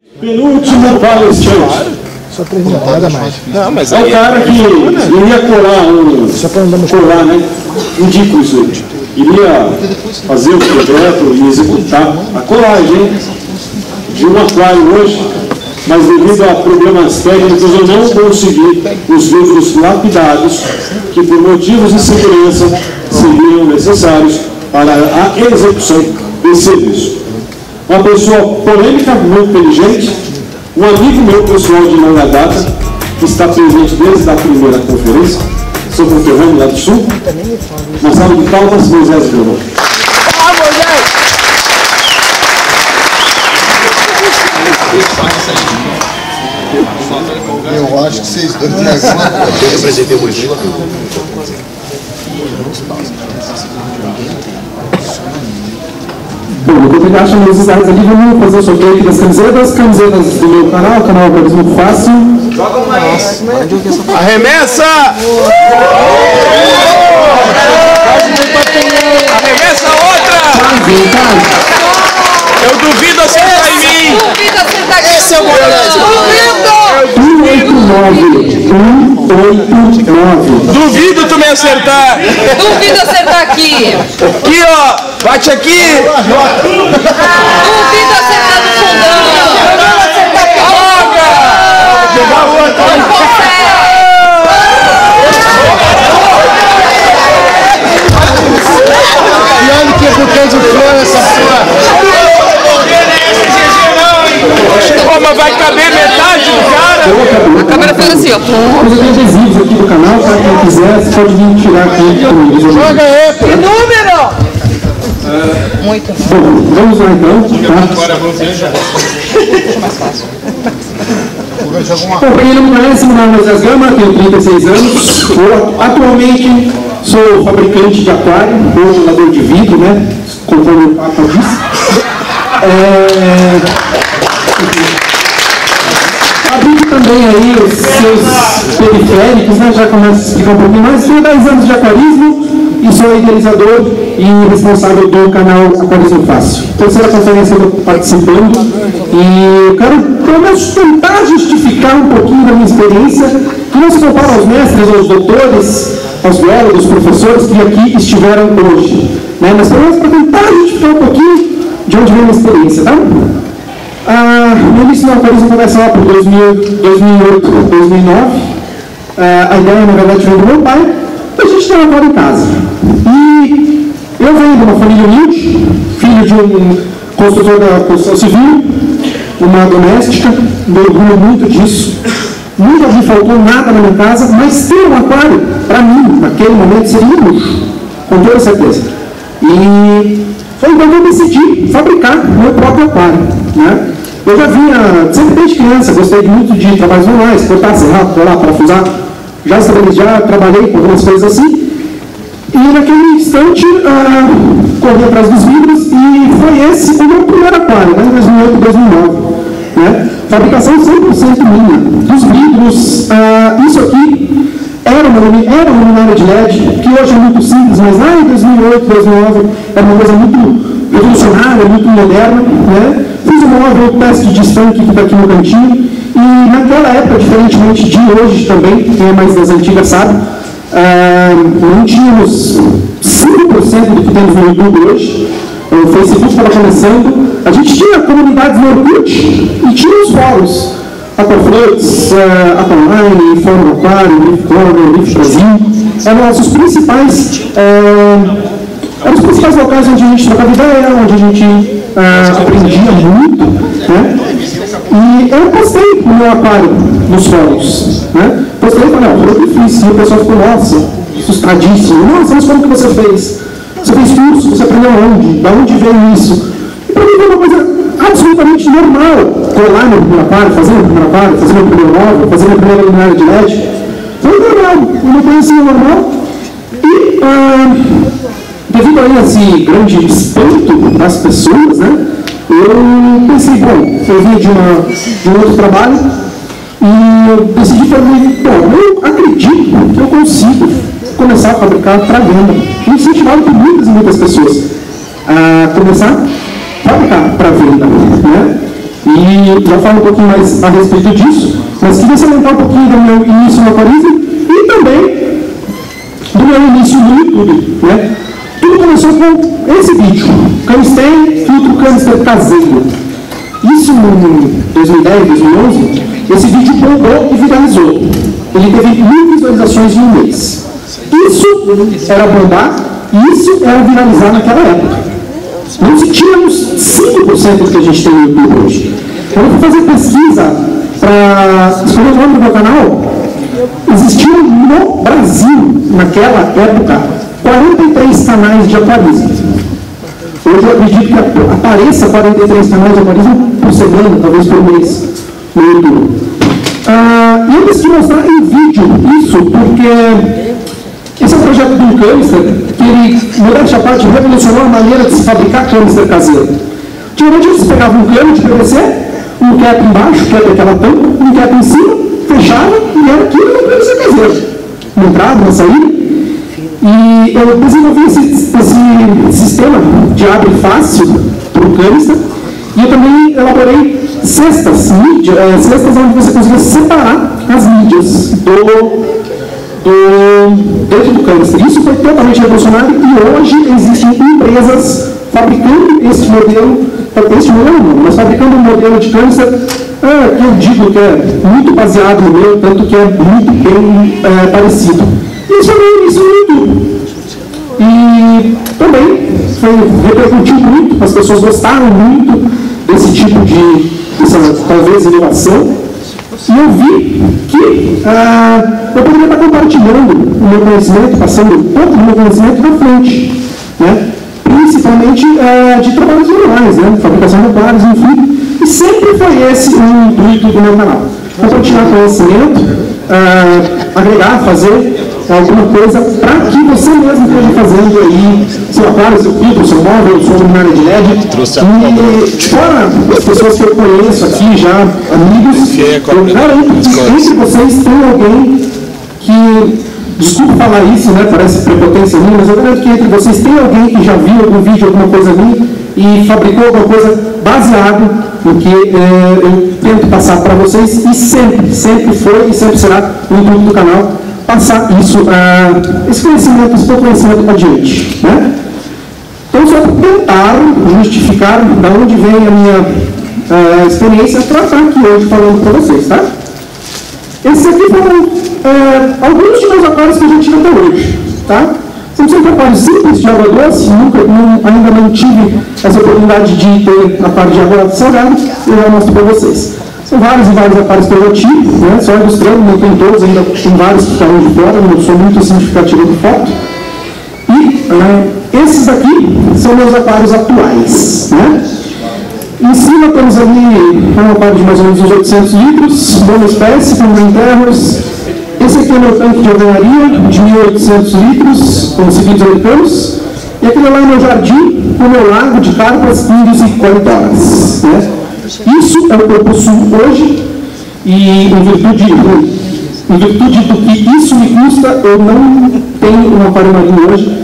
Penúltimo palestrante. Só 3 minutos, nada mais. Não, mas é o cara que iria colar, né? Indico isso aí. Iria fazer o projeto e executar a colagem de um aquário hoje, mas devido a problemas técnicos eu não consegui os vidros lapidados que por motivos de segurança seriam necessários para a execução desse serviço. Uma pessoa polêmica, muito inteligente, um amigo meu pessoal de longa data, que está presente desde a primeira conferência, seu conterrâneo lá do Sul, na sala de palmas, Moisés Violão. Eu acho que vocês dois têm alguma coisa. Eu apresentei o Moisés. Bom, vou pegar as necessidades ali, vamos fazer o sorteio aqui das camisetas do meu canal, canal Organismo Fácil. Joga mais! Arremessa! Arremessa outra! Eu duvido acertar em mim! Duvido acertar aqui! Esse é o Duvido tu me acertar! Duvido acertar aqui! Aqui, ó! Bate aqui! Duvido acertar no fundão! Duvido acertar aqui! Joga outra! E olha que é porque de flor essa porra. Pô, mas vai caber metade do cara? A câmera fez assim, ó. Mas eu tenho adesivos aqui do canal, para quem quiser, você pode vir tirar aqui comigo. Joga aí, Que número? Muito. Bom, vamos lá então. Agora vamos ver. Bom, para quem não me conhece, meu nome é Moisés Gama, tenho 36 anos. Eu, atualmente sou fabricante de aquário, modelador de vidro, né? Conforme o Papa disse. Abri também aí os seus periféricos, né? Já começo a explicar um pouquinho mais. Tenho 10 anos de aquarismo e sou idealizador e responsável do canal Aquarismo Fácil. Terceira conferência eu estou participando e eu quero pelo menos tentar justificar um pouquinho da minha experiência, que não se compara aos mestres, aos doutores, aos biólogos, professores que aqui estiveram hoje, né? Mas pelo menos para tentar justificar um pouquinho de onde vem a minha experiência, tá? No início do aquarismo começa lá por 2008, 2009. A ideia, na verdade, veio do meu pai. A gente tem um aquário em casa. E eu venho de uma família humilde, filho de um construtor da construção civil, uma doméstica, me orgulho muito disso. Nunca me faltou nada na minha casa, mas ter um aquário, para mim, naquele momento, seria um luxo, com toda certeza. E foi quando eu decidi fabricar meu próprio aquário, né? Eu já vinha, sempre desde criança, gostei muito de trabalhos manuais, cortar, serrar, colar, parafusar. Já trabalhei com algumas coisas assim. E naquele instante, corri atrás dos vidros e foi esse o meu primeiro aquário, né, em 2008, 2009. Né? Fabricação 100% minha. Dos vidros, isso aqui era uma luminária de LED, que hoje é muito simples, mas lá em 2008, 2009, era uma coisa muito revolucionária, muito moderna. Né? Fiz um móvel teste de estanque que está aqui no cantinho. E naquela época, diferentemente de hoje também, quem é mais das antigas sabe, não tínhamos 5% do que temos no YouTube hoje. O Facebook estava começando. A gente tinha comunidades no Orkut e tinha os fóruns. Aquaflux, Aqualine, Fórum Aquário, Leaf Corner, Leaf Brasil. Eram os principais locais onde a gente trocava ideia, onde a gente aprendia muito. Né? E eu postei o meu aquário nos fóruns. Né? Postei e falei, foi difícil. E o pessoal ficou, nossa, assustadíssimo. Nossa, mas como que você fez? Você fez curso? Você aprendeu onde? Da onde veio isso? E para mim foi uma coisa absolutamente normal. Colar meu primeiro aquário, fazer meu primeiro aquário, fazer meu primeiro móvel, fazer minha primeira luminária de LED. Foi normal, uma coisa assim normal. E devido a esse grande espanto das pessoas, né? Eu pensei, bom, eu vim de um outro trabalho e eu decidi fazer, bom, eu acredito que eu consigo começar a fabricar para venda. Fui incentivado por muitas e muitas pessoas a começar a fabricar para venda. Né? E já falo um pouquinho mais a respeito disso, mas queria salientar um pouquinho do meu início no aquarismo e também do meu início no YouTube, né? Tudo começou com esse vídeo, Canister, filtro canister caseiro. Isso em 2010, 2011, esse vídeo bombou e viralizou. Ele teve 1000 visualizações em um mês. Isso era bombar, isso era viralizar naquela época. Não se tínhamos 5% do que a gente tem no YouTube hoje. Quando eu fui fazer pesquisa para escolher o nome do meu canal, existiam no Brasil, naquela época, 43 canais de aquarismo. Hoje eu acredito que apareça 43 canais de aquarismo por semana, talvez por mês, no YouTube. E eu decidi mostrar em vídeo isso porque esse é um projeto de um canister que ele, modéstia à parte, revolucionou a maneira de se fabricar canister caseiro. Antigamente eles pegavam um cano de PVC, um cap embaixo, que era aquela tampa, um cap em cima, fechava e era aquilo no canister caseiro. Uma entrada, uma saída. E eu desenvolvi esse sistema de abre fácil para o canister e eu também elaborei cestas onde você conseguia separar as mídias dentro do canister. Isso foi totalmente revolucionário e hoje existem empresas fabricando este modelo não, mas fabricando um modelo de canister que eu digo que é muito baseado no meu, tanto que é muito bem parecido. Isso foi isso no YouTube. E também repercutiu muito, as pessoas gostaram muito desse tipo dessa talvez inovação. E eu vi que eu poderia estar compartilhando o meu conhecimento, passando um pouco do meu conhecimento na frente, né? Principalmente de trabalhos manuais, né? Fabricação de aquários, enfim. E sempre foi esse o intuito do meu canal. Compartilhar conhecimento, agregar, fazer alguma coisa para que você mesmo esteja fazendo aí seu aquário, seu filtro, seu móvel, sua luminária de LED. E fora as pessoas que eu conheço aqui já, amigos, eu garanto que entre vocês tem alguém que, desculpa falar isso, né, parece prepotência minha, mas eu garanto que entre vocês tem alguém que já viu algum vídeo, alguma coisa minha e fabricou alguma coisa baseado no que eu tento passar para vocês e sempre foi e sempre será o intuito do canal passar isso, esse conhecimento, esse conhecimento adiante, né? Então, só para tentar justificar de onde vem a minha experiência para estar aqui hoje falando para vocês, tá? Esses aqui foram alguns de meus aquários que a gente até hoje, tá? Sempre são aquários simples de água doce, ainda não tive essa oportunidade de ter aquário de água salgada, eu já mostro para vocês. São vários e vários aquários que eu já tive, né? Só ilustrando, não tem todos, ainda tem vários que estão de fora, não sou muito assim de ficar tirando foto. E esses aqui são meus aquários atuais, né? Em cima temos ali um aquário de mais ou menos uns 800 litros, monoespécie, com terras. Esse aqui é meu tanque de alvenaria, de 1800 litros, com cilindros americanos. E aquele lá é meu jardim, o meu lago de carpas, índios e coletóras, né? Isso é o que eu possuo hoje e em virtude do que isso me custa, eu não tenho um aquário marinho hoje.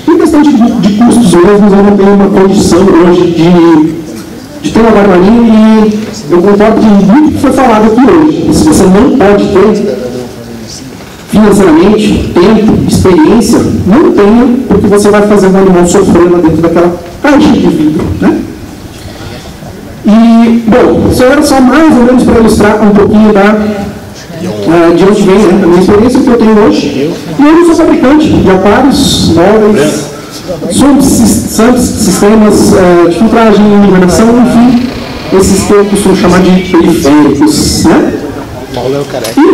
Em questão de custos mesmos, eu não tenho uma condição hoje de ter um aquário marinho e eu concordo com muito que foi falado aqui hoje. Se você não pode ter financeiramente, tempo, experiência, não tenha, porque você vai fazer um animal sofrer lá dentro daquela caixa de vidro, né? E, bom, isso era só mais ou menos para ilustrar um pouquinho de onde vem, né, a minha experiência que eu tenho hoje. E hoje eu sou fabricante de aquários, móveis, sistemas de filtragem, iluminação, enfim, esses que eu costumo chamar de periféricos, né? E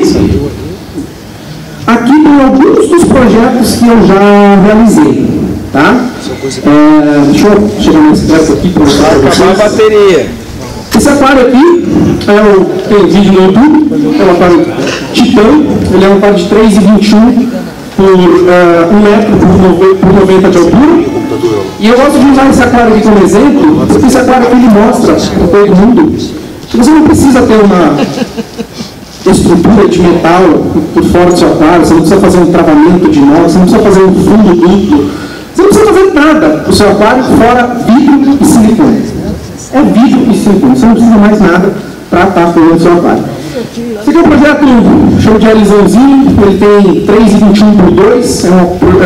aqui tem alguns dos projetos que eu já realizei, tá? Deixa eu chegar mais perto aqui para mostrar para vocês. Acabar a bateria. Esse aquário aqui tem vídeo no YouTube, é um aquário Titã, ele é um aquário de 3,21 por 1 metro por 90 de altura. E eu gosto de usar esse aquário aqui como exemplo, porque esse aquário aqui ele mostra para todo mundo que você não precisa ter uma estrutura de metal por fora do seu aquário, você não precisa fazer um travamento de inox, você não precisa fazer um fundo duplo, você não precisa fazer nada para o seu aquário fora vidro e silicone. É vidro e silicone, você não precisa mais nada para estar colando o seu aquário. Esse aqui é um projeto, chama de Alizãozinho, ele tem 3,21 por 2, é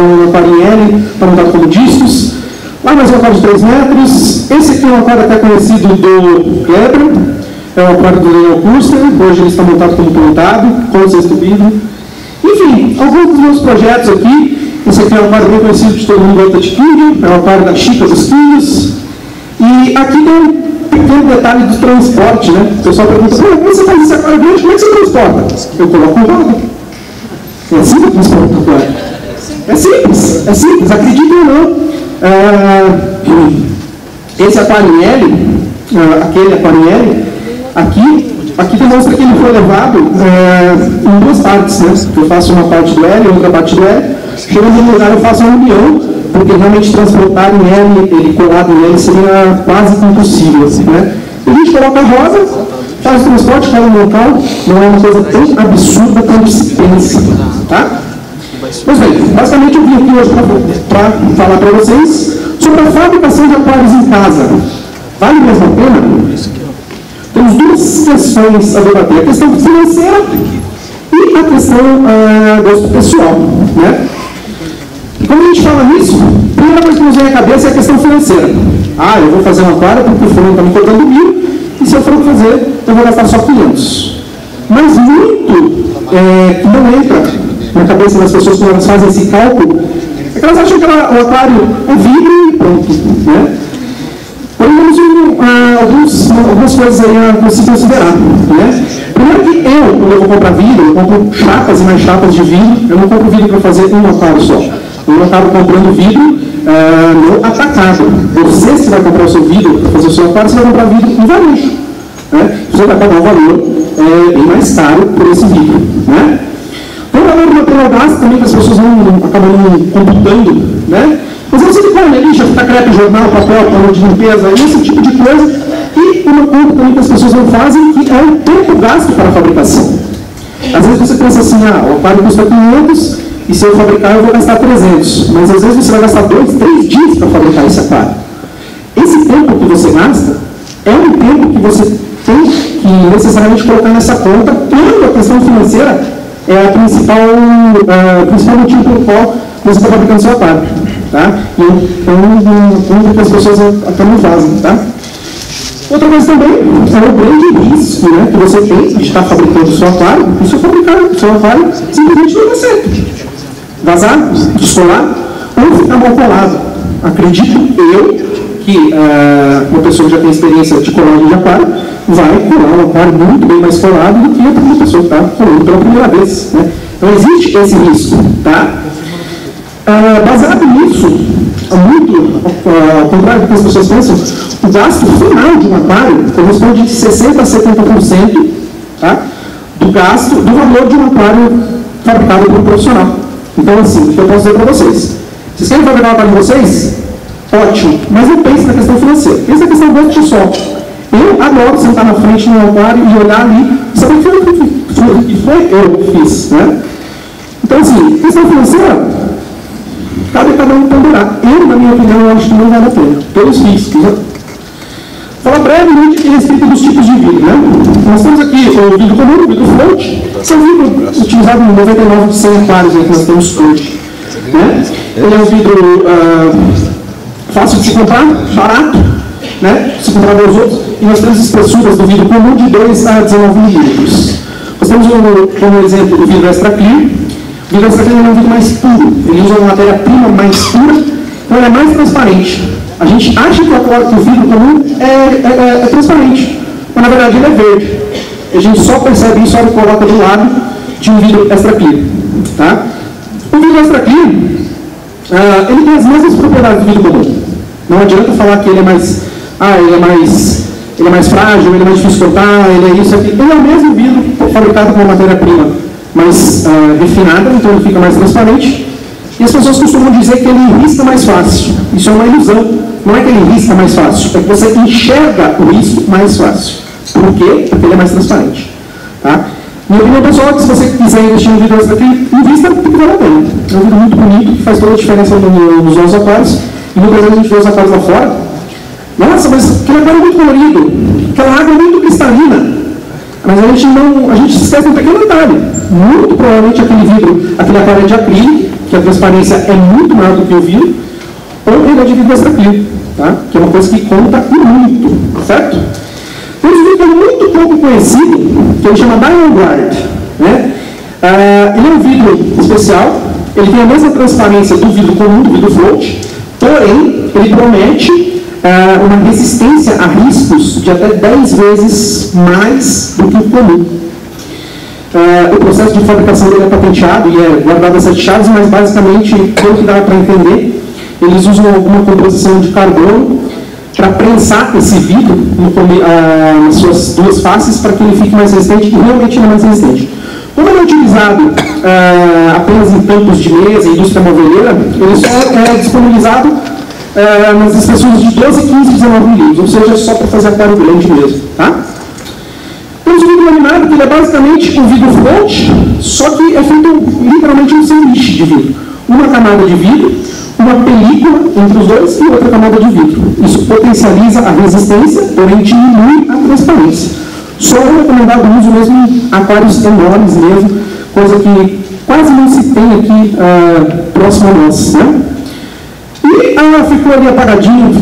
um aquário em L, está montado como discos. Lá mais um aquário de 3 metros. Esse aqui é um aquário até conhecido do Kleber, é o aquário do Daniel Kuster, hoje ele está montado como plantado, com o sexto vidro. Enfim, alguns dos meus projetos aqui. Esse aqui é um aquário bem conhecido de todo mundo, Volta de Quilho, é o aquário da Chica dos Quilhos. E aqui tem um pequeno detalhe do transporte, né? O pessoal pergunta, como você faz esse aquário grande, como é que você transporta? Eu coloco um roda. É assim que eu transporto o aquário. É simples, acreditem ou não. Esse aquário em L, aquele aquário em L, aqui demonstra que ele foi levado em duas partes, né? Eu faço uma parte do L e outra parte do L. Chegando no lugar eu faço a união, porque realmente transportar em L, ele colado em L, seria quase impossível, assim, né? A gente coloca a roda, faz o transporte, coloca no local, não é uma coisa tão absurda quanto se pensa, tá? Pois bem, basicamente eu vim aqui hoje para falar para vocês sobre a fabricação de aquários em casa. Vale mesmo a pena? Temos duas questões a debater, a questão financeira e a questão do gosto pessoal, né? E quando a gente fala nisso, a primeira coisa que nos vem à cabeça é a questão financeira. Ah, eu vou fazer um aquário porque o fulano está me cobrando 1.000, e se eu for fazer, eu vou gastar só 500. Mas muito que não entra na cabeça das pessoas quando elas fazem esse cálculo, é que elas acham que o aquário é vidro e pronto, né? Temos algumas coisas aí a se considerar, né? Primeiro que quando eu vou comprar vidro, eu compro chapas e mais chapas de vidro, eu não compro vidro para fazer um aquário só. Eu acabo comprando vidro no atacado. Você, se vai comprar o seu vidro para fazer o seu aquário, você vai comprar vidro em varejo, né? Você vai pagar um valor bem mais caro por esse vidro, né? Tem o valor do material gasto também, que as pessoas acabam não computando, né? Mas é o silicone, lixa, fita crepe, jornal, papel, pano de limpeza, esse tipo de coisa. E uma conta também que as pessoas não fazem, que é o tempo gasto para a fabricação. Às vezes você pensa assim, o aquário custa 500, e se eu fabricar eu vou gastar 300. Mas às vezes você vai gastar 2, 3 dias para fabricar esse aquário. Esse tempo que você gasta é um tempo que você tem que necessariamente colocar nessa conta, quando a questão financeira é o principal motivo pelo qual você está fabricando seu aquário. Tá? E é que as pessoas até não fazem. Tá? Outra coisa também é o grande risco, né, que você tem de estar fabricando o seu aquário, e se eu fabricar o seu aquário, simplesmente não dá certo. Vazar, descolar ou ficar mal colado. Acredito eu que uma pessoa que já tem experiência de colagem de aquário vai colar um aquário muito bem mais colado do que a outra pessoa que está colando pela primeira vez. Né? Então existe esse risco. Tá? Baseado nisso, muito ao contrário do que as pessoas pensam, o gasto final de um aquário corresponde de 60% a 70%, tá, do gasto do valor de um aquário fabricado por um profissional. Então, assim, o que eu posso dizer para vocês? Vocês querem fabricar um aquário de vocês? Ótimo, mas não pense na questão financeira, pense na questão do gosto de sol. Eu adoro sentar na frente no aquário e olhar ali e saber que foi eu que fiz. Né? Então, assim, questão financeira, cabe a cada um ponderar. Eu, na minha opinião, eu acho que não vale a pena. Pelos riscos. Né? Falar brevemente a respeito dos tipos de vidro. Né? Nós temos aqui o vidro comum, o vidro float, que é um vidro utilizado em 99 de 100 aquários que nós temos hoje. Né? Ele é um vidro fácil de se comprar, barato, né? Se comparado aos outros, e nós temos espessuras do vidro comum de 2 a 19 milímetros. Nós temos como exemplo o vidro extra clear. O vidro extra clear é um vidro mais puro, ele usa uma matéria-prima mais pura, então ele é mais transparente. A gente acha que o vidro comum é transparente, mas na verdade ele é verde. A gente só percebe isso quando coloca do lado de um vidro extra clear. Tá? O vidro extra clear, ele tem as mesmas propriedades do vidro comum. Não adianta falar que ele é mais, ele é mais frágil, ele é mais difícil de cortar, ele é isso aqui. Ele é o mesmo vidro fabricado com uma matéria-prima mais refinada, então ele fica mais transparente. E as pessoas costumam dizer que ele enrisca mais fácil. Isso é uma ilusão. Não é que ele enrisca mais fácil, é que você enxerga o risco mais fácil. Por quê? Porque ele é mais transparente. Tá? Minha opinião pessoal é que se você quiser investir em vidro extra clear, invista porque vale a pena. É um vidro muito bonito, que faz toda a diferença nos nossos aquários. E muitas vezes a gente vê os aquários lá fora, Nossa, mas aquele aquário é muito colorido, aquela água é muito cristalina. Mas a gente se esquece de um pequeno detalhe. Muito provavelmente aquele aquário é de acrílico, que a transparência é muito maior do que o vidro, ou ele é de vidro extracrílico, tá? Que é uma coisa que conta muito, certo? Tem um vidro muito pouco conhecido, que ele chama Diamond Guard, né? Ele é um vidro especial, ele tem a mesma transparência do vidro comum, do vidro float, porém, ele promete uma resistência a riscos de até 10 vezes mais do que o comum. O processo de fabricação dele é patenteado e é guardado a 7 chaves, mas basicamente, pelo que dá para entender, eles usam alguma composição de carbono para prensar esse vidro nas suas duas faces para que ele fique mais resistente, e realmente ele é mais resistente. Como ele é utilizado apenas em tampos de mesa e indústria moveleira, ele só é disponibilizado nas espessuras de 12, 15, 19 milímetros, ou seja, só para fazer aquário grande mesmo. Tá? Temos o vidro laminado, que ele é basicamente um vidro float, só que é feito literalmente um sanduíche de vidro. Uma camada de vidro, uma película entre os dois e outra camada de vidro. Isso potencializa a resistência, porém diminui a transparência. Só é recomendado o uso mesmo em aquários enormes mesmo, coisa que quase não se tem aqui próximo a nós. Né? E ficou ali apagadinho,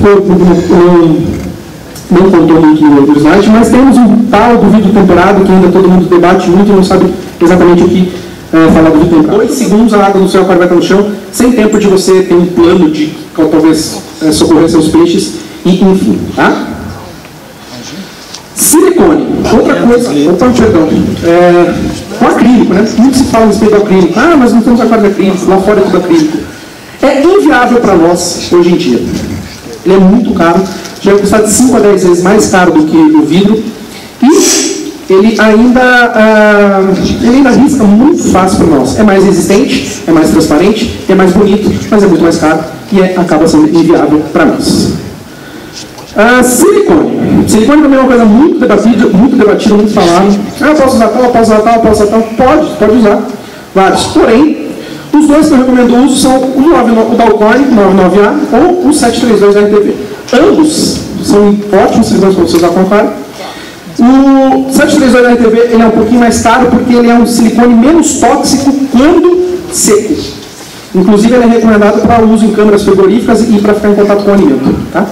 não contou muito no slide, mas temos um tal do vidro temperado que ainda todo mundo debate muito e não sabe exatamente o que falar do vidro temperado. 2 segundos a água no seu aquário vai estar no chão, sem tempo de você ter um plano de talvez socorrer seus peixes, e enfim. Tá? Silicone, outra coisa, com acrílico, né? Muito se fala a respeito do acrílico. Mas não temos aquário de acrílico, lá fora é tudo acrílico. É inviável para nós hoje em dia. Ele é muito caro, já vai custar de 5 a 10 vezes mais caro do que o vidro, e ele ainda risca muito fácil para nós. É mais resistente, é mais transparente, é mais bonito, mas é muito mais caro e acaba sendo inviável para nós. Silicone. Silicone também é uma coisa muito debatida, muito falada. Eu posso usar tal, posso usar tal, posso usar tal. Pode usar vários. Porém, os dois que eu recomendo o uso são o Dalcone 99A ou o 732 da RTV. Ambos são ótimos silicones para você usar com aquário. O 732 da RTV ele é um pouquinho mais caro porque ele é um silicone menos tóxico quando seco. Inclusive, ele é recomendado para uso em câmeras frigoríficas e para ficar em contato com o alimento. Tá?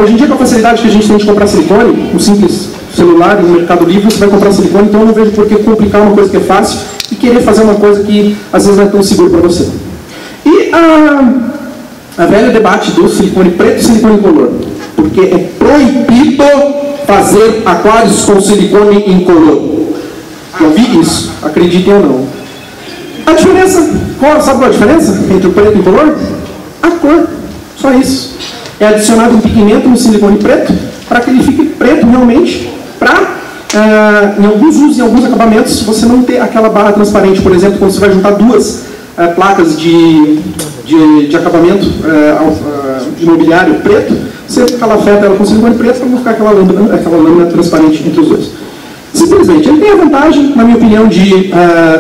Hoje em dia, com a facilidade que a gente tem de comprar silicone, um simples celular no Mercado Livre, você vai comprar silicone, então eu não vejo por que complicar uma coisa que é fácil e querer fazer uma coisa que às vezes não é tão seguro para você. E a velha debate do silicone preto e silicone incolor, porque é proibido fazer aquários com silicone incolor. Eu vi isso, acreditem ou não. A diferença, sabe qual é a diferença entre o preto e o incolor? A cor, só isso. É adicionado um pigmento no silicone preto para que ele fique preto realmente, para em alguns usos, em alguns acabamentos, você não ter aquela barra transparente. Por exemplo, quando você vai juntar duas placas de acabamento de mobiliário preto, você calafeta ela com silicone preto para não ficar aquela lâmina transparente entre os dois. Simplesmente, ele tem a vantagem, na minha opinião, de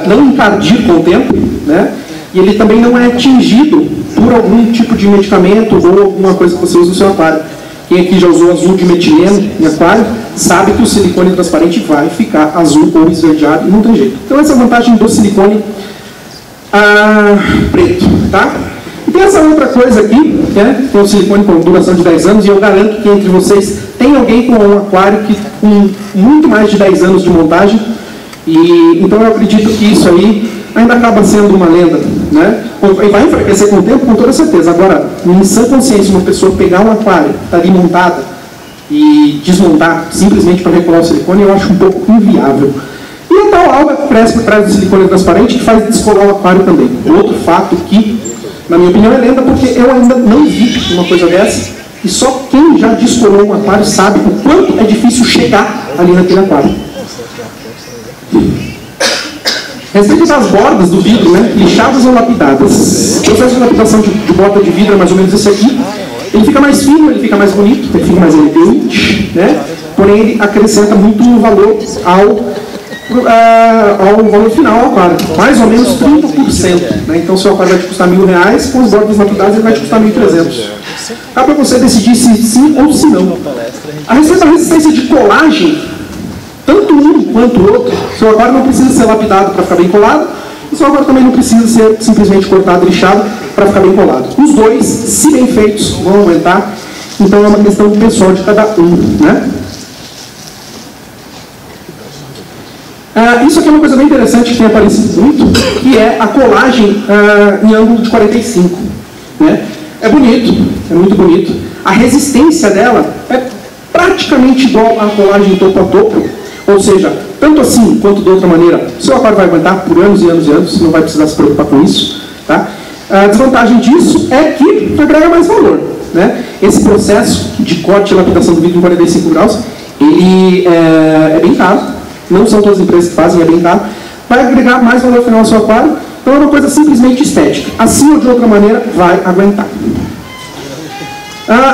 não encardir com o tempo, né? E ele também não é tingido por algum tipo de medicamento ou alguma coisa que você usa no seu aquário. Quem aqui já usou azul de metileno em aquário, sabe que o silicone transparente vai ficar azul ou esverdeado e não tem jeito. Então essa é a vantagem do silicone preto, tá? E tem essa outra coisa aqui, né? Tem o silicone com duração de 10 anos, e eu garanto que entre vocês tem alguém com um aquário com muito mais de 10 anos de montagem, e então eu acredito que isso aí ainda acaba sendo uma lenda, né? E vai enfraquecer com o tempo, com toda certeza. Agora, em sã consciência, uma pessoa pegar um aquário que está ali montada e desmontar simplesmente para recolar o silicone, eu acho um pouco inviável. E a tal alga que cresce por trás do silicone transparente que faz descolar o aquário também. Outro fato que, na minha opinião, é lenda, porque eu ainda não vi uma coisa dessa, e só quem já descolou um aquário sabe o quanto é difícil chegar ali naquele aquário. Respeito das bordas do vidro, né? Lixadas ou lapidadas. O processo de lapidação de borda de vidro é mais ou menos esse aqui. Ele fica mais fino, ele fica mais bonito, ele fica mais elegante, né? Porém, ele acrescenta muito valor ao valor final ao aquário. Mais ou menos 30%. Né? Então, se o aquário vai te custar R$1.000, com as bordas lapidadas ele vai te custar R$1.300. Cabe a você decidir se sim ou se não. A respeito da resistência de colagem, tanto um quanto o outro, seu aquário não precisa ser lapidado para ficar bem colado, e seu aquário também não precisa ser simplesmente cortado e lixado para ficar bem colado. Os dois, se bem feitos, vão aguentar, então é uma questão pessoal de cada um, né? Isso aqui é uma coisa bem interessante que tem aparecido muito, que é a colagem em ângulo de 45. Né? É bonito, é muito bonito. A resistência dela é praticamente igual à colagem topo a topo, ou seja, tanto assim quanto de outra maneira, o seu aquário vai aguentar por anos e anos e anos, você não vai precisar se preocupar com isso. Tá? A desvantagem disso é que agrega mais valor. Né? Esse processo de corte e lapidação do vidro em 45 graus, ele é bem caro. Não são todas as empresas que fazem, é bem caro. Vai agregar mais valor final ao seu aquário, então é uma coisa simplesmente estética. Assim ou de outra maneira, vai aguentar.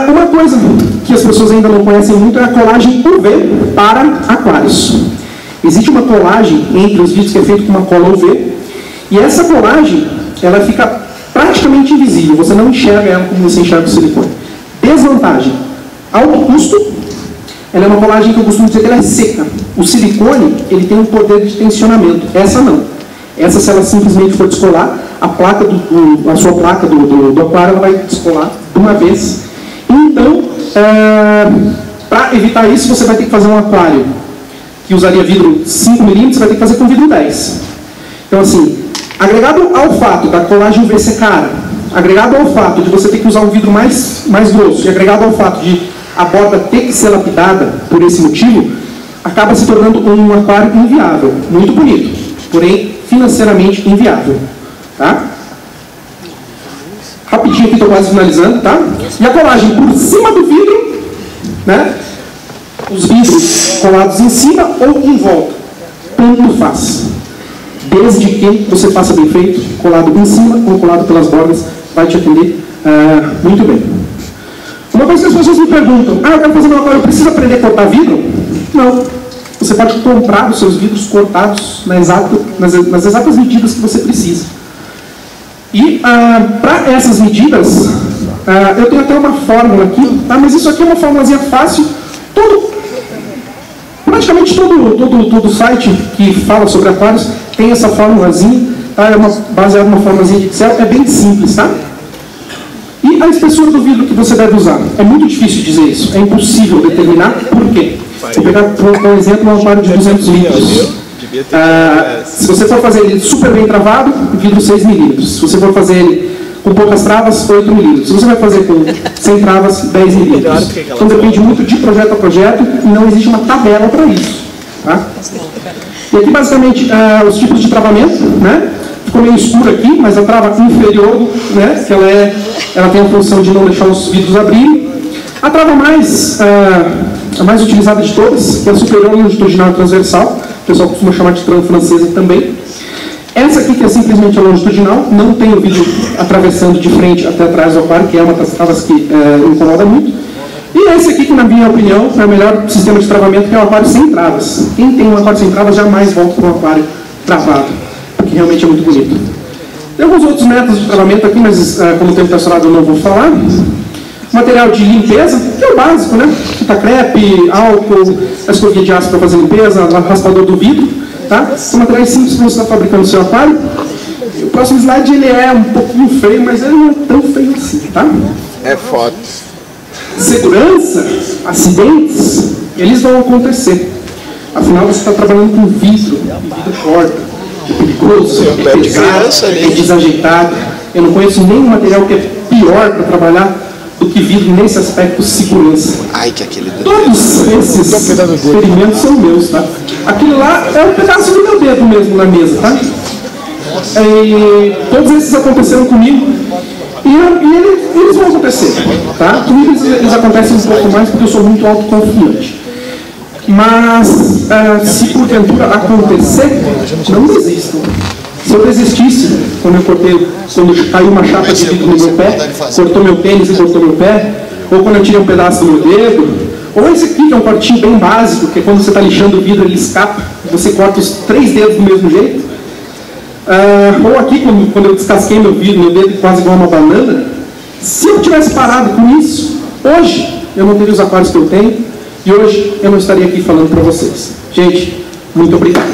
Uma coisa que as pessoas ainda não conhecem muito é a colagem UV para aquários. Existe uma colagem entre os vidros que é feita com uma cola UV, e essa colagem, ela fica praticamente invisível, você não enxerga ela como você enxerga o silicone. Desvantagem, alto custo. Ela é uma colagem que eu costumo dizer que ela é seca. O silicone, ele tem um poder de tensionamento. Essa não. Essa, se ela simplesmente for descolar, a sua placa do aquário, ela vai descolar de uma vez. Então, para evitar isso, você vai ter que fazer um aquário que usaria vidro 5 mm, você vai ter que fazer com vidro 10. Então, assim, agregado ao fato da colagem UV ser cara, agregado ao fato de você ter que usar um vidro mais grosso, e agregado ao fato de a borda ter que ser lapidada por esse motivo, acaba se tornando um aquário inviável. Muito bonito, porém financeiramente inviável. Tá? Rapidinho aqui, estou quase finalizando. Tá? E a colagem por cima do vidro, né? Os vidros colados em cima ou em volta. Tanto faz. Desde que você faça bem feito, colado em cima ou colado pelas bordas, vai te atender muito bem. Uma coisa que as pessoas me perguntam, eu quero fazer meu aquário, eu preciso aprender a cortar vidro? Não. Você pode comprar os seus vidros cortados nas exatas medidas que você precisa. E para essas medidas, eu tenho até uma fórmula aqui, tá? Mas isso aqui é uma formulazinha fácil. Praticamente todo site que fala sobre aquários tem essa formulazinha, tá? É baseada numa formulazinha de Excel, é bem simples, tá? E a espessura do vidro que você deve usar? É muito difícil dizer isso, é impossível determinar. Por quê? Vou pegar, por exemplo, um aquário de 200 litros. Se você for fazer ele super bem travado, vidro 6 mm. Se você for fazer ele com poucas travas, 8 mm. Se você vai fazer com 100 travas, 10 mm. Então depende muito de projeto a projeto e não existe uma tabela para isso. Tá? E aqui basicamente os tipos de travamento, né? Ficou meio escuro aqui, mas a trava inferior, né, que ela tem a função de não deixar os vidros abrirem. A trava a mais utilizada de todas, que é a superior longitudinal e transversal, o pessoal costuma chamar de trama francesa também. Essa aqui, que é simplesmente a longitudinal, não tem o vidro atravessando de frente até atrás do aquário, que é uma das travas que incomoda muito. E esse aqui, que na minha opinião é o melhor sistema de travamento, que é o aquário sem travas. Quem tem um aquário sem travas jamais volta para um aquário travado, porque realmente é muito bonito. Tem alguns outros métodos de travamento aqui, mas como tempo personal eu não vou falar. Material de limpeza, que é o básico, né? Fita crepe, álcool, a escovinha de aço para fazer limpeza, raspador do vidro, tá? São materiais simples para você estar fabricando o seu aquário. O próximo slide ele é um pouquinho feio, mas ele não é tão feio assim, tá? É foto. Segurança, acidentes, eles vão acontecer. Afinal, você está trabalhando com vidro, e vidro corta, é perigoso, é pesado, é desajeitado. Eu não conheço nenhum material que é pior para trabalhar do que vidro nesse aspecto de segurança. Ai, que aquele dedo. Todos esses experimentos são meus, tá? Aquilo lá é um pedaço do meu dedo mesmo na mesa, tá? E todos esses aconteceram comigo e eles vão acontecer, tá? Comigo eles acontecem um pouco mais porque eu sou muito autoconfiante. Mas se porventura acontecer, não desistam. Se eu desistisse, quando caiu uma chapa de vidro no meu pé, cortou meu tênis e cortou meu pé, ou quando eu tirei um pedaço do meu dedo, ou esse aqui que é um cortinho bem básico, que é quando você está lixando o vidro ele escapa, você corta os 3 dedos do mesmo jeito, ou aqui quando eu descasquei meu vidro, meu dedo quase igual uma banana, Se eu tivesse parado com isso, hoje eu não teria os aquários que eu tenho e hoje eu não estaria aqui falando para vocês. Gente, muito obrigado.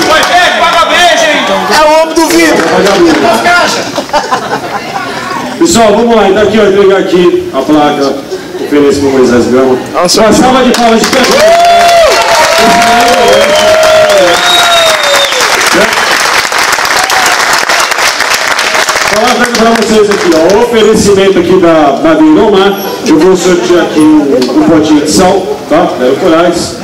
Vai ver, parabéns, hein? É o homem do vidro. Pessoal, vamos lá, então aqui, ó, entregar aqui a placa, ofereço para o Moisés Gama. Uma salva de palmas de pé. Falar para vocês aqui, ó, o oferecimento aqui da Beiromar. Eu vou sortear aqui um potinho de sal, tá? 0 corais.